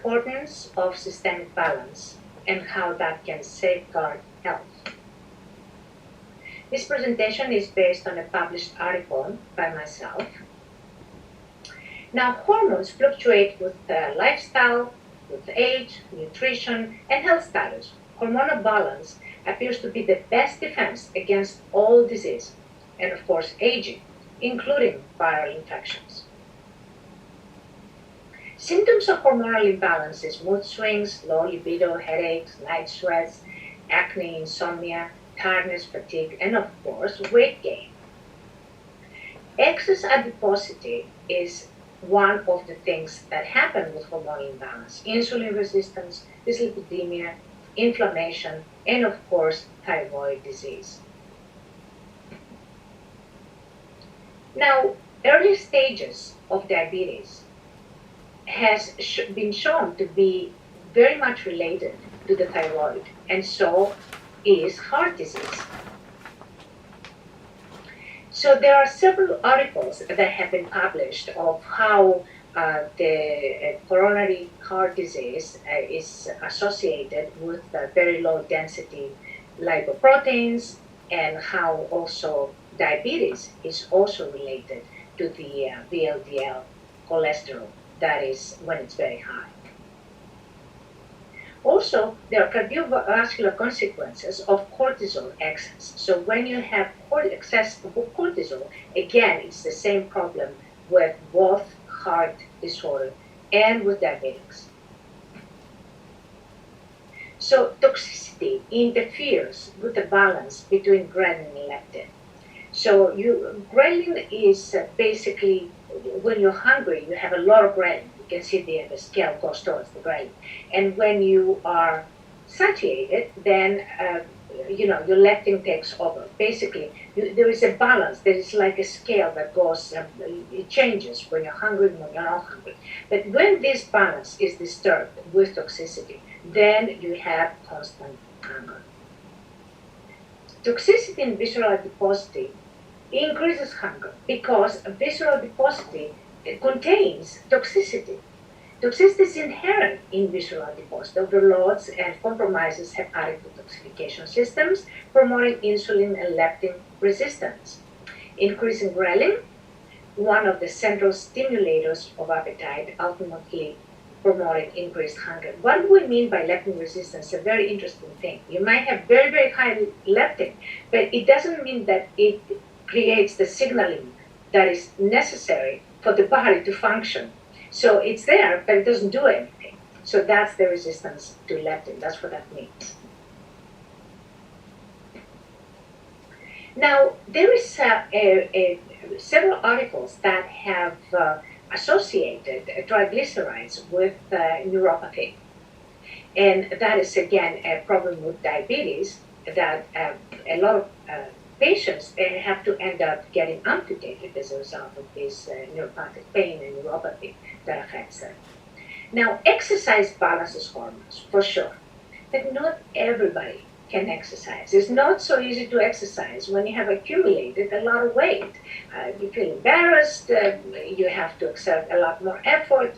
importance of systemic balance and how that can safeguard health. This presentation is based on a published article by myself. Now, hormones fluctuate with lifestyle, with age, nutrition, and health status. Hormonal balance appears to be the best defense against all disease, and of course aging, including viral infections. Symptoms of hormonal imbalances: mood swings, low libido, headaches, night sweats, acne, insomnia, tiredness, fatigue, and of course weight gain. Excess adiposity is one of the things that happen with hormonal imbalance: insulin resistance, dyslipidemia, inflammation, and of course thyroid disease. Now, early stages of diabetes has been shown to be very much related to the thyroid, and so is heart disease. So there are several articles that have been published of how the coronary heart disease is associated with very low density lipoproteins, and how also diabetes is also related to the VLDL cholesterol, that is when it's very high. Also, there are cardiovascular consequences of cortisol excess. So when you have excess cortisol, again, it's the same problem with both heart disorder and with diabetics. So toxicity interferes with the balance between ghrelin and leptin. So ghrelin is basically, when you're hungry, you have a lot of ghrelin. You can see the scale goes towards the ghrelin. And when you are satiated, then your leptin takes over. Basically, there is a balance. There is like a scale that goes, it changes when you're hungry and when you're not hungry. But when this balance is disturbed with toxicity, then you have constant hunger. Toxicity in visceral adiposity increases hunger because visceral adiposity contains toxicity. Toxicity is inherent in visceral adiposity, overloads and compromises hepatic detoxification systems, promoting insulin and leptin resistance. Increasing ghrelin, one of the central stimulators of appetite, ultimately promoting increased hunger. What do we mean by leptin resistance? A very interesting thing. You might have very, very high leptin, but it doesn't mean that it creates the signaling that is necessary for the body to function. So it's there, but it doesn't do anything. So that's the resistance to leptin. That's what that means. Now, there is several articles that have associated triglycerides with neuropathy. And that is, again, a problem with diabetes, that a lot of patients have to end up getting amputated as a result of this neuropathic pain and neuropathy that affects them. Now, exercise balances hormones, for sure, but not everybody can exercise. It's not so easy to exercise when you have accumulated a lot of weight. You feel embarrassed, you have to exert a lot more effort.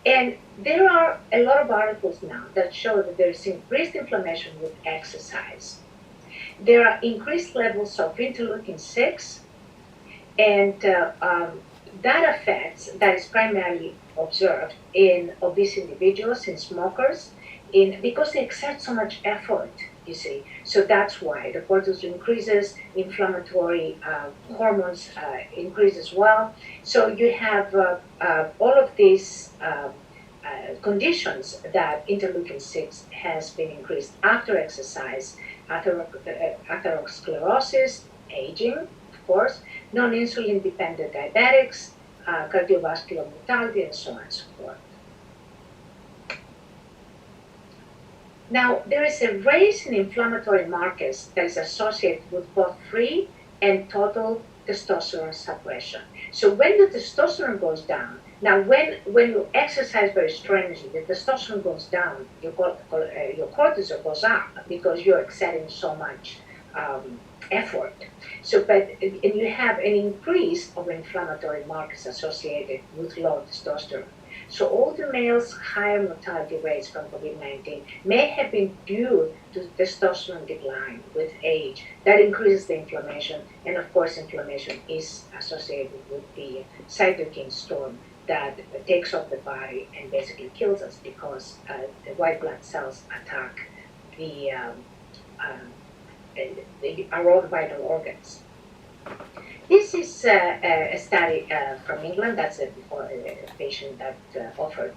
And there are a lot of articles now that show that there is increased inflammation with exercise. There are increased levels of interleukin-6, and that is primarily observed in obese individuals, in smokers, because they exert so much effort, you see. So that's why the cortisol increases, inflammatory hormones increase as well. So you have all of these conditions that interleukin-6 has been increased after exercise, atherosclerosis, aging, of course, non-insulin dependent diabetics, cardiovascular mortality, and so on and so forth. Now, there is a raise in inflammatory markers that is associated with both free and total testosterone suppression. So when the testosterone goes down, now when you exercise very strenuously, the testosterone goes down, your cortisol goes up because you're exerting so much effort. And you have an increase of inflammatory markers associated with low testosterone. So all the males' higher mortality rates from COVID-19 may have been due to testosterone decline with age. That increases the inflammation, and of course inflammation is associated with the cytokine storm that takes off the body and basically kills us because the white blood cells attack our own vital organs. This is a study from England. That's a patient that offered